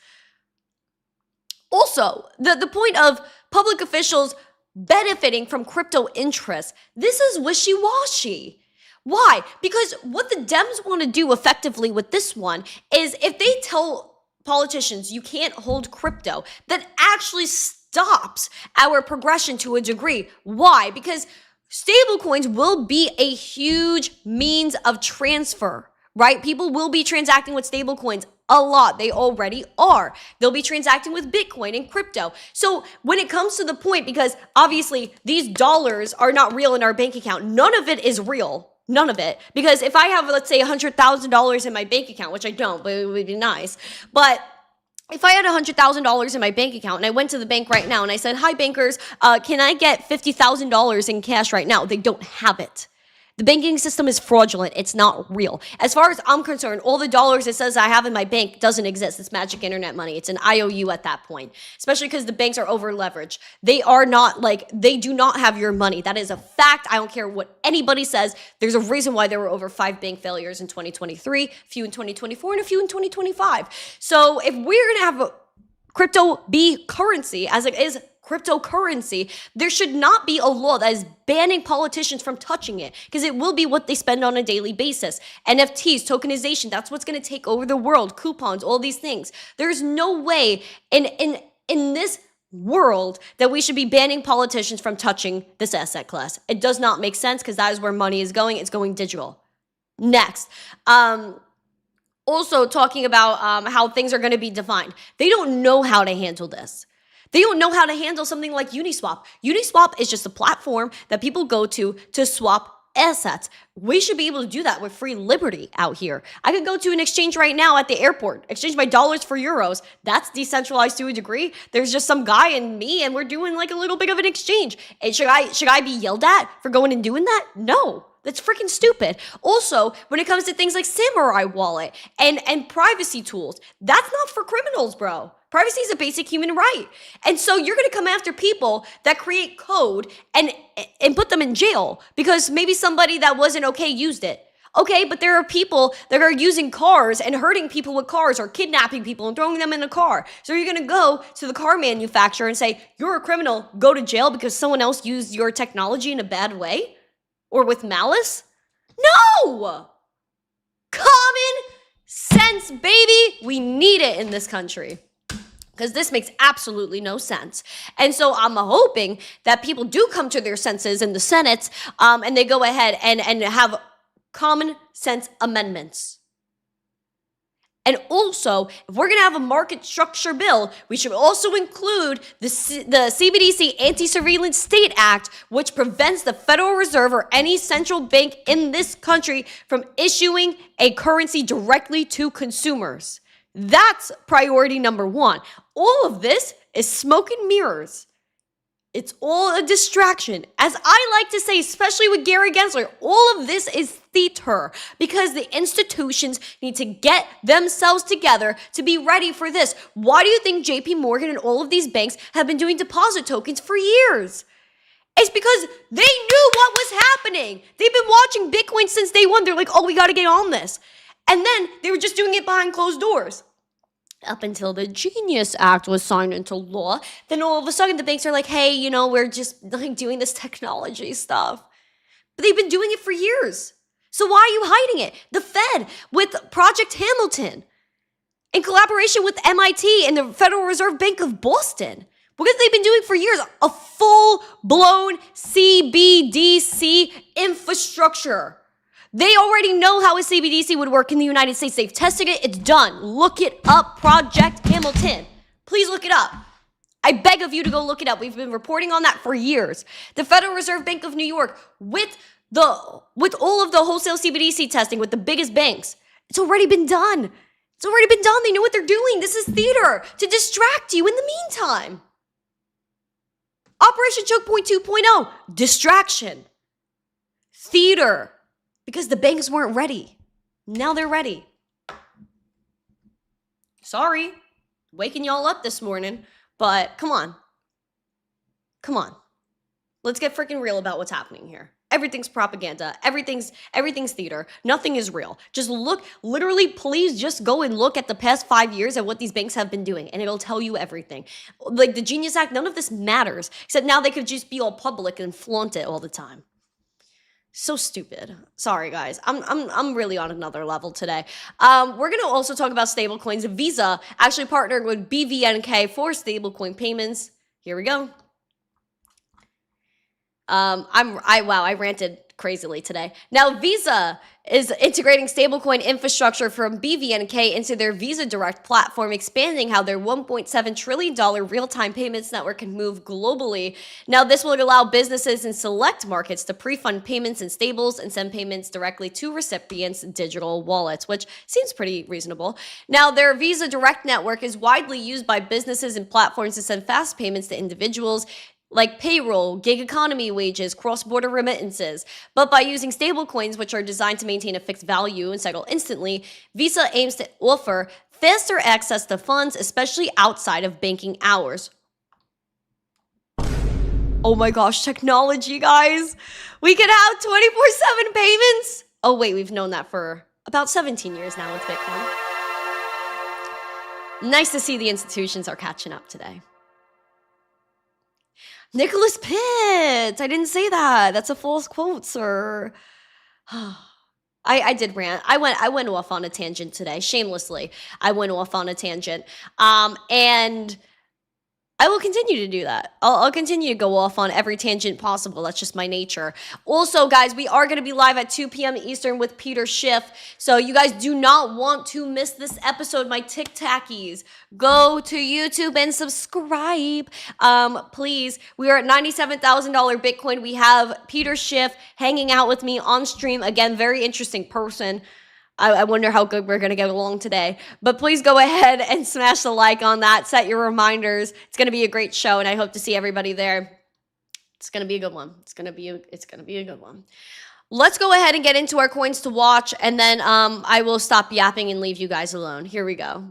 Also, the point of public officials benefiting from crypto interests, this is wishy-washy. Why? Because what the Dems want to do effectively with this one is, if they tell politicians you can't hold crypto, that actually stops our progression to a degree. Why? Because stablecoins will be a huge means of transfer, right? People will be transacting with stablecoins a lot. They already are. They'll be transacting with Bitcoin and crypto. So when it comes to the point, because obviously these dollars are not real in our bank account, none of it is real. None of it. Because if I have, let's say, $100,000 in my bank account, which I don't, but it would be nice. But if I had $100,000 in my bank account and I went to the bank right now and I said, hi, bankers, can I get $50,000 in cash right now? They don't have it. The banking system is fraudulent. It's not real. As far as I'm concerned, all the dollars it says I have in my bank doesn't exist. It's magic internet money. It's an IOU at that point, especially because the banks are over leveraged. They are not they do not have your money. That is a fact. I don't care what anybody says. There's a reason why there were over 5 bank failures in 2023, a few in 2024, and a few in 2025. So if we're going to have a crypto be currency as it is cryptocurrency, there should not be a law that is banning politicians from touching it, because it will be what they spend on a daily basis. NFTs, tokenization, that's what's going to take over the world. Coupons, all these things. There's no way in this world that we should be banning politicians from touching this asset class. It does not make sense, because that is where money is going. It's going digital. Next. Also talking about how things are going to be defined. They don't know how to handle this. They don't know how to handle something like Uniswap. Uniswap is just a platform that people go to swap assets. We should be able to do that with free liberty out here. I could go to an exchange right now at the airport, exchange my dollars for euros. That's decentralized to a degree. There's just some guy and me, and we're doing like a little bit of an exchange. And should I be yelled at for going and doing that? No. That's freaking stupid. Also, when it comes to things like Samurai Wallet and privacy tools, that's not for criminals, bro. Privacy is a basic human right. And so you're going to come after people that create code and put them in jail because maybe somebody that wasn't okay used it. Okay, but there are people that are using cars and hurting people with cars or kidnapping people and throwing them in a car. So you're going to go to the car manufacturer and say, you're a criminal, go to jail because someone else used your technology in a bad way? Or with malice? No! Common sense, baby! We need it in this country. Because this makes absolutely no sense. And so I'm hoping that people do come to their senses in the Senate and they go ahead and have common sense amendments. And also, if we're going to have a market structure bill, we should also include the CBDC Anti-Surveillance State Act, which prevents the Federal Reserve or any central bank in this country from issuing a currency directly to consumers. That's priority number 1. All of this is smoke and mirrors. It's all a distraction. As I like to say, especially with Gary Gensler, all of this is theater because the institutions need to get themselves together to be ready for this. Why do you think JP Morgan and all of these banks have been doing deposit tokens for years? It's because they knew what was happening. They've been watching Bitcoin since day one. They're like, oh, we got to get on this. And then they were just doing it behind closed doors. Up until the Genius Act was signed into law, then all of a sudden the banks are like, hey, you know, we're just like doing this technology stuff. But they've been doing it for years. So why are you hiding it? The Fed with Project Hamilton in collaboration with MIT and the Federal Reserve Bank of Boston. What have they been doing for years? A full-blown CBDC infrastructure. They already know how a CBDC would work in the United States. They've tested it. It's done. Look it up, Project Hamilton. Please look it up. I beg of you to go look it up. We've been reporting on that for years. The Federal Reserve Bank of New York, with all of the wholesale CBDC testing with the biggest banks, it's already been done. It's already been done. They know what they're doing. This is theater to distract you in the meantime. Operation Choke Point 2.0, distraction. Theater. Because the banks weren't ready. Now they're ready. Sorry, waking y'all up this morning, but come on. Come on. Let's get freaking real about what's happening here. Everything's propaganda. Everything's theater. Nothing is real. Just look, literally, please just go and look at the past 5 years at what these banks have been doing, and it'll tell you everything. Like the Genius Act, none of this matters, except now they could just be all public and flaunt it all the time. So stupid. Sorry, guys. I'm really on another level today. We're going to also talk about stablecoins. Visa actually partnered with BVNK for stablecoin payments. Here we go. I ranted crazily today. Now, Visa is integrating stablecoin infrastructure from BVNK into their Visa Direct platform, expanding how their $1.7 trillion real-time payments network can move globally. Now, this will allow businesses in select markets to pre-fund payments in stables and send payments directly to recipients' digital wallets, which seems pretty reasonable. Now, their Visa Direct network is widely used by businesses and platforms to send fast payments to individuals, like payroll, gig economy wages, cross-border remittances. But by using stablecoins, which are designed to maintain a fixed value and settle instantly, Visa aims to offer faster access to funds, especially outside of banking hours. Oh my gosh, technology, guys. We can have 24/7 payments. Oh wait, we've known that for about 17 years now with Bitcoin. Nice to see the institutions are catching up today. Nicholas Pitts. I didn't say that. That's a false quote, sir. I did rant. I went off on a tangent today. Shamelessly, I went off on a tangent. And I will continue to do that. I'll continue to go off on every tangent possible. That's just my nature. Also, guys, we are going to be live at 2 p.m. Eastern with Peter Schiff. So you guys do not want to miss this episode, my tic-tackies. Go to YouTube and subscribe. Please. We are at $97,000 Bitcoin. We have Peter Schiff hanging out with me on stream. Again, very interesting person. I wonder how good we're going to get along today. But please go ahead and smash the like on that. Set your reminders. It's going to be a great show, and I hope to see everybody there. It's going to be a good one. It's going to be a good one. Let's go ahead and get into our coins to watch, and then I will stop yapping and leave you guys alone. Here we go.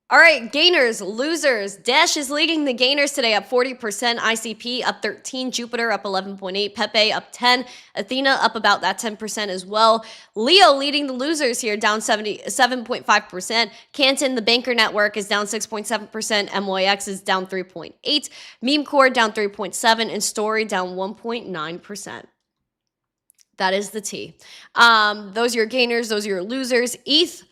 All right, gainers, losers. Dash is leading the gainers today, up 40%. ICP up 13. Jupiter up 11.8. Pepe up 10. Athena up about that 10% as well. Leo leading the losers here, down 7.5%. Canton, the banker network, is down 6.7%. MYX is down 3.8. Meme Core down 3.7. And Story down 1.9%. That is the T. Those are your gainers. Those are your losers. ETH.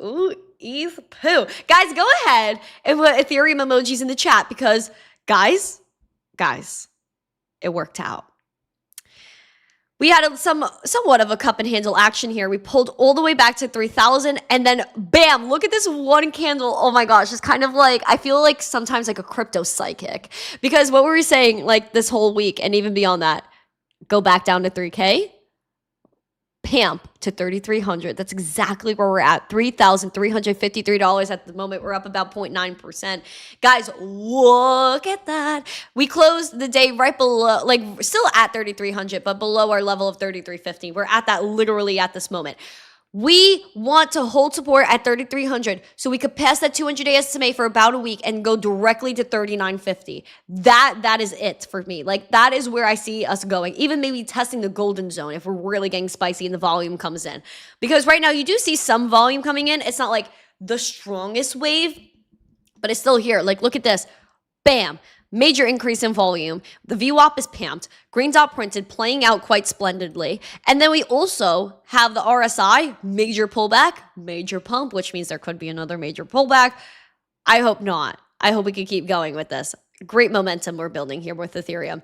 Ooh, ETH poo. Guys, go ahead and put Ethereum emojis in the chat because, guys, it worked out. We had somewhat of a cup and handle action here. We pulled all the way back to 3,000 and then bam, look at this one candle. Oh my gosh, it's kind of like, I feel like sometimes like a crypto psychic because what were we saying like this whole week and even beyond that? Go back down to 3K. Pamp to 3,300. That's exactly where we're at. $3,353 at the moment. We're up about 0.9%. Guys, look at that. We closed the day right below, like still at 3,300, but below our level of 3,350. We're at that literally at this moment. We want to hold support at 3,300 so we could pass that 200-day SMA for about a week and go directly to 3,950. That is it for me. Like that is where I see us going. Even maybe testing the golden zone if we're really getting spicy and the volume comes in. Because right now you do see some volume coming in. It's not like the strongest wave, but it's still here. Like look at this. Bam. Major increase in volume. The VWAP is pumped. Green dot printed, playing out quite splendidly. And then we also have the RSI, major pullback, major pump, which means there could be another major pullback. I hope not. I hope we can keep going with this. Great momentum we're building here with Ethereum.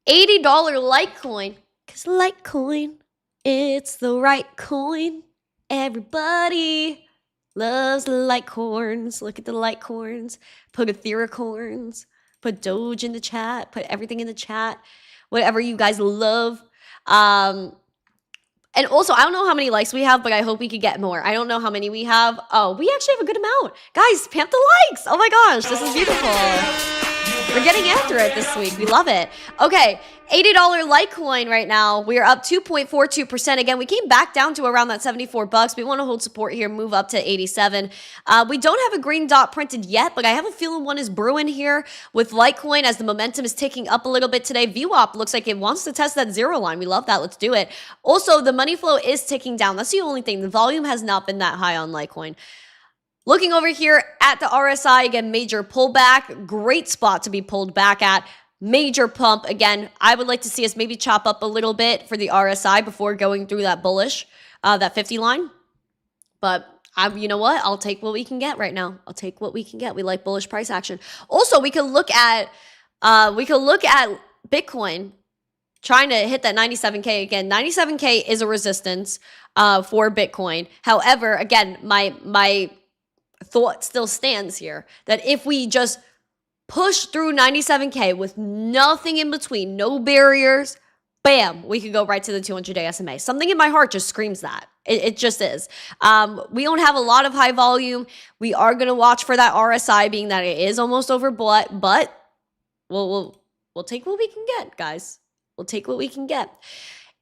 $80 Litecoin, because Litecoin, it's the right coin. Everybody loves the Litecoins. Look at the Litecoins. Put Etherecoins. Put Doge in the chat. Put everything in the chat. Whatever you guys love. And also, I don't know how many likes we have, but I hope we could get more. I don't know how many we have. Oh, we actually have a good amount. Guys, pamp the likes. Oh my gosh, this is beautiful. We're getting after it this week. We love it. Okay, $80 Litecoin right now. We are up 2.42%. Again, we came back down to around that $74. We want to hold support here, move up to 87. We don't have a green dot printed yet, but I have a feeling one is brewing here with Litecoin as the momentum is ticking up a little bit today. VWAP looks like it wants to test that zero line. We love that. Let's do it. Also, the money flow is ticking down. That's the only thing. The volume has not been that high on Litecoin. Looking over here at the RSI, again, major pullback. Great spot to be pulled back at. Major pump. Again, I would like to see us maybe chop up a little bit for the RSI before going through that bullish, that 50 line. But You know what? I'll take what we can get right now. I'll take what we can get. We like bullish price action. Also, we could look at Bitcoin trying to hit that 97K again. 97K is a resistance for Bitcoin. However, again, my thought still stands here that if we just push through 97K with nothing in between, no barriers, bam, we could go right to the 200-day SMA. Something in my heart just screams that. It just is. We don't have a lot of high volume. We are going to watch for that RSI, being that it is almost overbought, but we'll take what we can get, guys. We'll take what we can get.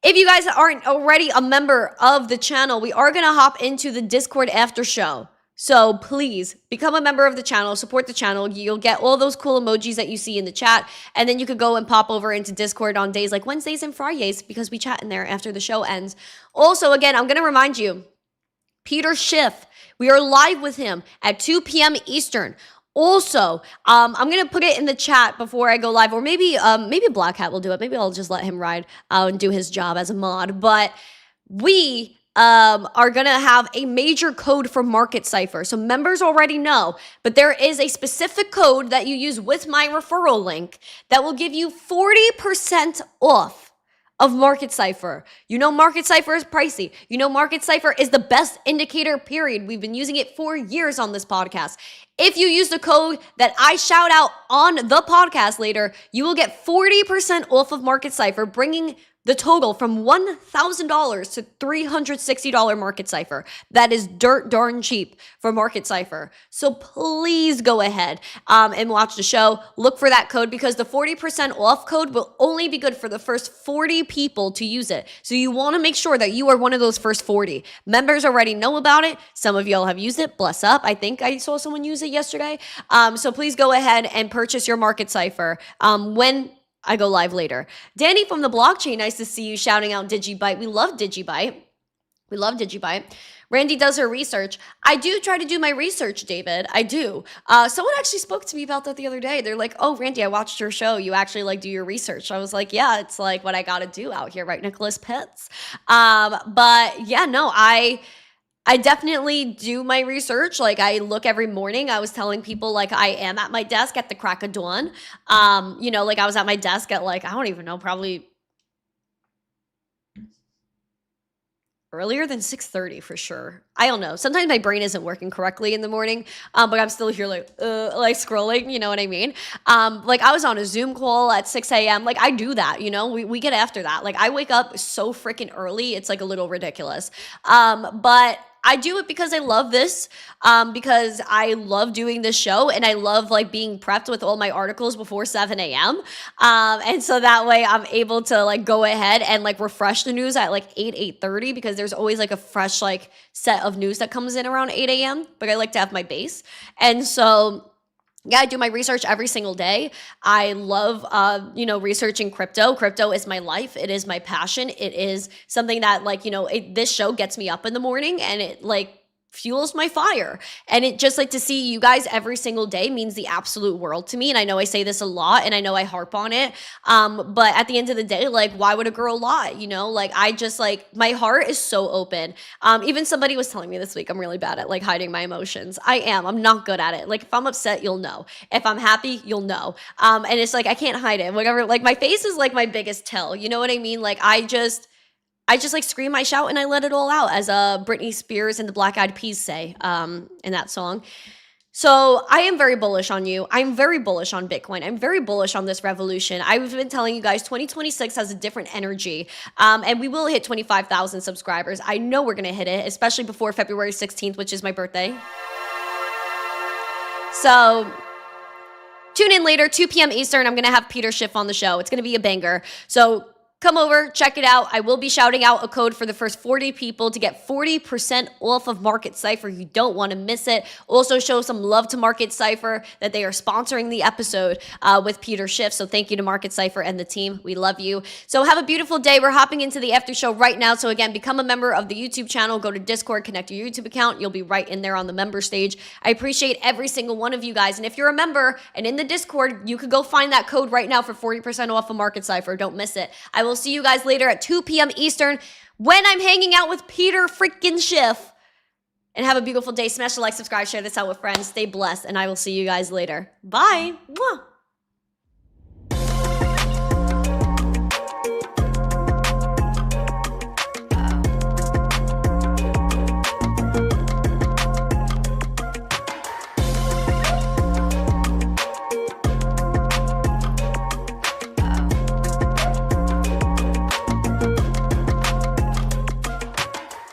If you guys aren't already a member of the channel, we are going to hop into the Discord after show. So please become a member of the channel, support the channel. You'll get all those cool emojis that you see in the chat. And then you could go and pop over into Discord on days like Wednesdays and Fridays because we chat in there after the show ends. Also, again, I'm going to remind you, Peter Schiff, we are live with him at 2 p.m. Eastern. Also, I'm going to put it in the chat before I go live, or maybe Black Hat will do it. Maybe I'll just let him ride and do his job as a mod. But we are going to have a major code for Market Cipher. So members already know, but there is a specific code that you use with my referral link that will give you 40% off of Market Cipher. You know Market Cipher is pricey. You know Market Cipher is the best indicator, period. We've been using it for years on this podcast. If you use the code that I shout out on the podcast later, you will get 40% off of Market Cipher, bringing the total from $1,000 to $360 Market Cipher. That is dirt darn cheap for Market Cipher. So please go ahead and watch the show. Look for that code because the 40% off code will only be good for the first 40 people to use it. So you want to make sure that you are one of those first 40. Members already know about it. Some of y'all have used it. Bless up. I think I saw someone use it yesterday. So please go ahead and purchase your Market Cipher when I go live later. Danny from the blockchain, nice to see you shouting out DigiByte. We love DigiByte. We love DigiByte. Randy does her research. I do try to do my research, David. I do. Someone actually spoke to me about that the other day. They're like, oh, Randy, I watched your show. You actually like do your research. I was like, yeah, it's like what I got to do out here, right, Nicholas Pitts? But yeah, no, I definitely do my research. Like I look every morning. I was telling people like I am at my desk at the crack of dawn. You know, like I was at my desk at like, I don't even know, probably earlier than 6:30 for sure. I don't know. Sometimes my brain isn't working correctly in the morning, but I'm still here like scrolling, you know what I mean? Like I was on a Zoom call at 6 a.m. Like I do that, you know, we get after that. Like I wake up so freaking early. It's like a little ridiculous. But I do it because I love this, because I love doing this show and I love like being prepped with all my articles before 7 a.m. And so that way I'm able to like go ahead and like refresh the news at like 8:30 because there's always like a fresh like set of news that comes in around 8 a.m. But I like to have my base. And so yeah, I do my research every single day. I love, you know, researching crypto. Crypto is my life. It is my passion. It is something that like, you know, this show gets me up in the morning and it like fuels my fire. And it just like to see you guys every single day means the absolute world to me. And I know I say this a lot and I know I harp on it. But at the end of the day, like, why would a girl lie? You know, like I just like, my heart is so open. Even somebody was telling me this week, I'm really bad at like hiding my emotions. I am. I'm not good at it. Like if I'm upset, you'll know. If I'm happy, you'll know. And it's like, I can't hide it. Whatever. Like my face is like my biggest tell. You know what I mean? Like I just like scream, I shout, and I let it all out, as Britney Spears and the Black Eyed Peas say in that song. So I am very bullish on you. I'm very bullish on Bitcoin. I'm very bullish on this revolution. I've been telling you guys 2026 has a different energy, and we will hit 25,000 subscribers. I know we're going to hit it, especially before February 16th, which is my birthday. So tune in later, 2 p.m. Eastern. I'm going to have Peter Schiff on the show. It's going to be a banger. So come over, check it out. I will be shouting out a code for the first 40 people to get 40% off of Market Cipher. You don't want to miss it. Also show some love to Market Cipher that they are sponsoring the episode with Peter Schiff. So thank you to Market Cipher and the team. We love you. So have a beautiful day. We're hopping into the after show right now. So again, become a member of the YouTube channel. Go to Discord, connect your YouTube account. You'll be right in there on the member stage. I appreciate every single one of you guys. And if you're a member and in the Discord, you could go find that code right now for 40% off of Market Cipher. Don't miss it. I will see you guys later at 2 p.m. Eastern when I'm hanging out with Peter freaking Schiff and have a beautiful day. Smash the like, subscribe, share this out with friends. Stay blessed, and I will see you guys later. Bye. Mwah.